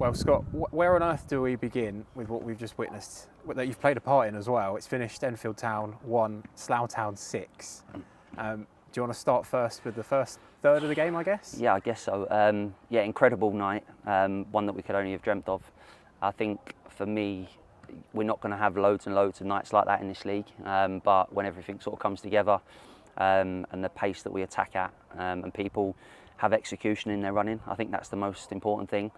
Well, Scott, where on earth do we begin with what we've just witnessed, that you've played a part in as well? It's finished Enfield Town 1, Slough Town 6. Do you want to start first with the first third of the game, I guess? Yeah, I guess so. Yeah, incredible night, one that we could only have dreamt of. I think for me, we're not going to have loads and loads of nights like that in this league, but when everything sort of comes together and the pace that we attack at and people have execution in their running, I think that's the most important thing.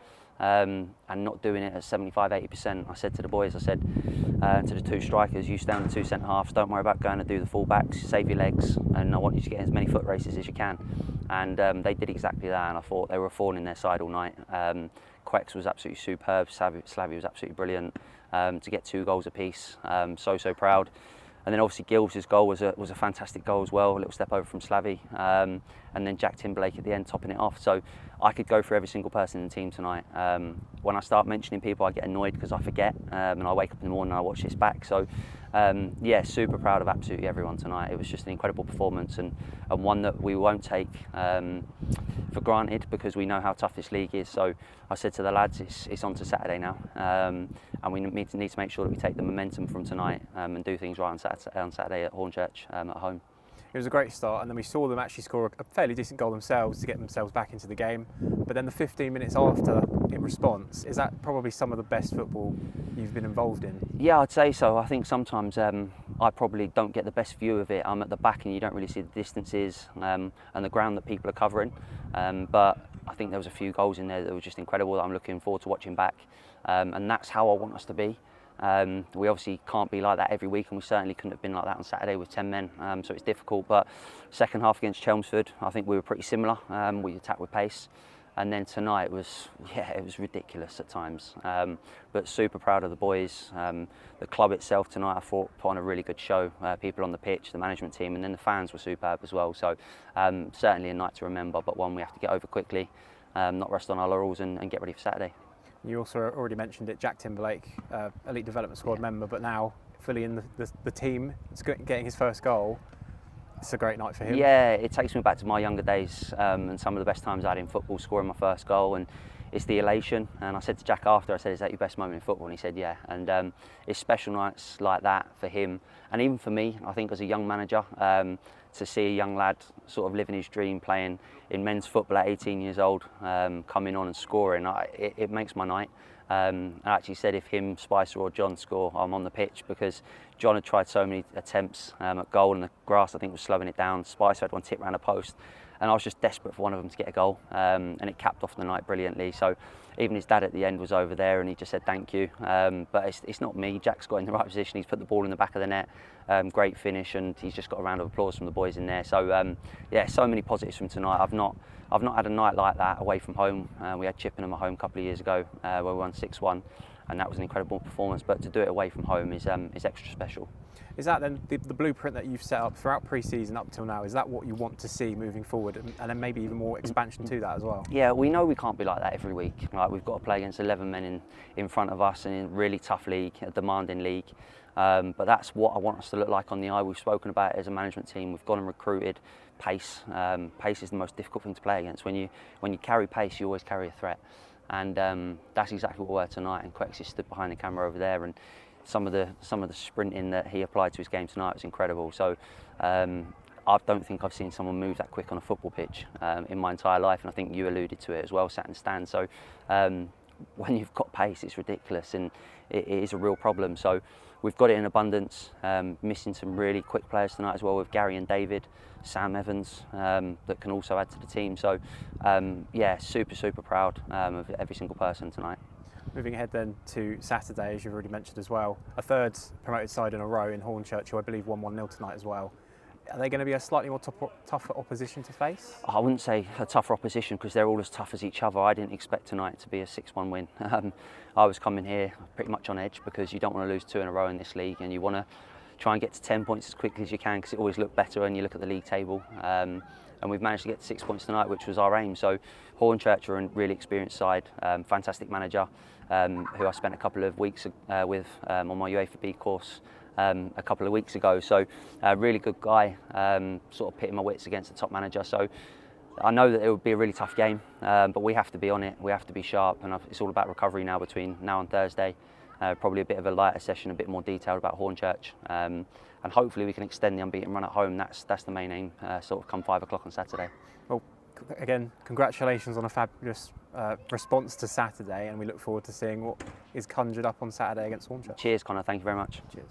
And not doing it at 75-80%. I said to the boys, I said to the two strikers, you stay on the two centre halves, don't worry about going to do the full-backs, save your legs, and I want you to get as many foot races as you can. And they did exactly that, and I thought they were a thorn in their side all night. Quex was absolutely superb, Slavy was absolutely brilliant. To get 2 goals apiece, so proud. And then obviously Gills' goal was a fantastic goal as well, a little step over from Slavy. And then Jack Timberlake at the end topping it off. So I could go for every single person in the team tonight. When I start mentioning people, I get annoyed because I forget, and I wake up in the morning and I watch this back. So yeah, super proud of absolutely everyone tonight. It was just an incredible performance and one that we won't take for granted because we know how tough this league is. So I said to the lads, it's on to Saturday now, and we need to make sure that we take the momentum from tonight and do things right on Saturday at Hornchurch at home. It was a great start, and then we saw them actually score a fairly decent goal themselves to get themselves back into the game. But then the 15 minutes after, in response, is that probably some of the best football you've been involved in? Yeah, I'd say so. I think sometimes I probably don't get the best view of it. I'm at the back and you don't really see the distances and the ground that people are covering. But I think there was a few goals in there that were just incredible that I'm looking forward to watching back. And that's how I want us to be. We obviously can't be like that every week, and we certainly couldn't have been like that on Saturday with 10 men, so it's difficult. But second half against Chelmsford, I think we were pretty similar. We attacked with pace, and then tonight it was ridiculous at times. But super proud of the boys. The club itself tonight, I thought, put on a really good show. People on the pitch, the management team, and then the fans were superb as well. So certainly a night to remember, but one we have to get over quickly, not rest on our laurels, and get ready for Saturday. You also already mentioned it, Jack Timberlake, elite development squad member, but now fully in the team. It's getting his first goal. It's a great night for him. Yeah, it takes me back to my younger days and some of the best times I had in football, scoring my first goal, and it's the elation. And I said to Jack after, I said, is that your best moment in football? And he said, yeah. And it's special nights like that for him, and even for me, I think as a young manager, to see a young lad sort of living his dream, playing in men's football at 18 years old, coming on and scoring, it makes my night. I actually said if him, Spicer or John score, I'm on the pitch, because John had tried so many attempts at goal, and the grass I think was slowing it down. Spicer had one tip around a post, and I was just desperate for one of them to get a goal, and it capped off the night brilliantly. So even his dad at the end was over there and he just said thank you. But it's not me. Jack's got in the right position. He's put the ball in the back of the net. Great finish, and he's just got a round of applause from the boys in there. So yeah, so many positives from tonight. I've not had a night like that away from home. We had Chippenham at home a couple of years ago where we won 6-1, and that was an incredible performance. But to do it away from home is extra special. Is that then the blueprint that you've set up throughout pre-season up till now? Is that what you want to see moving forward, and then maybe even more expansion to that as well? Yeah, we know we can't be like that every week. Like, we've got to play against 11 men in front of us in a really tough league, a demanding league. But that's what I want us to look like on the eye. We've spoken about it as a management team. We've gone and recruited pace. Pace is the most difficult thing to play against. When you carry pace, you always carry a threat, and that's exactly what we were tonight. And Quex stood behind the camera over there, and some of the sprinting that he applied to his game tonight was incredible. So I don't think I've seen someone move that quick on a football pitch in my entire life, and I think you alluded to it as well, sat in stand. So when you've got pace, it's ridiculous, and it is a real problem. So we've got it in abundance. Missing some really quick players tonight as well, with Gary and David, Sam Evans, that can also add to the team. So yeah, super proud of every single person tonight. Moving ahead then to Saturday, as you've already mentioned as well, a third promoted side in a row in Hornchurch, who I believe won 1-0 tonight as well. Are they going to be a slightly more tougher opposition to face? I wouldn't say a tougher opposition, because they're all as tough as each other. I didn't expect tonight to be a 6-1 win. I was coming here pretty much on edge, because you don't want to lose 2 in a row in this league, and you want to try and get to 10 points as quickly as you can, because it always looks better when you look at the league table. And we've managed to get to 6 points tonight, which was our aim. So Hornchurch are a really experienced side, fantastic manager, who I spent a couple of weeks with on my UEFA B course a couple of weeks ago. So a really good guy, sort of pitting my wits against the top manager. So I know that it would be a really tough game, but we have to be on it. We have to be sharp, and it's all about recovery now between now and Thursday. Probably a bit of a lighter session, a bit more detailed about Hornchurch, and hopefully we can extend the unbeaten run at home. That's the main aim, sort of come 5 o'clock on Saturday. Well, again, congratulations on a fabulous response to Saturday, and we look forward to seeing what is conjured up on Saturday against Hornchurch. Cheers, Connor. Thank you very much. Cheers.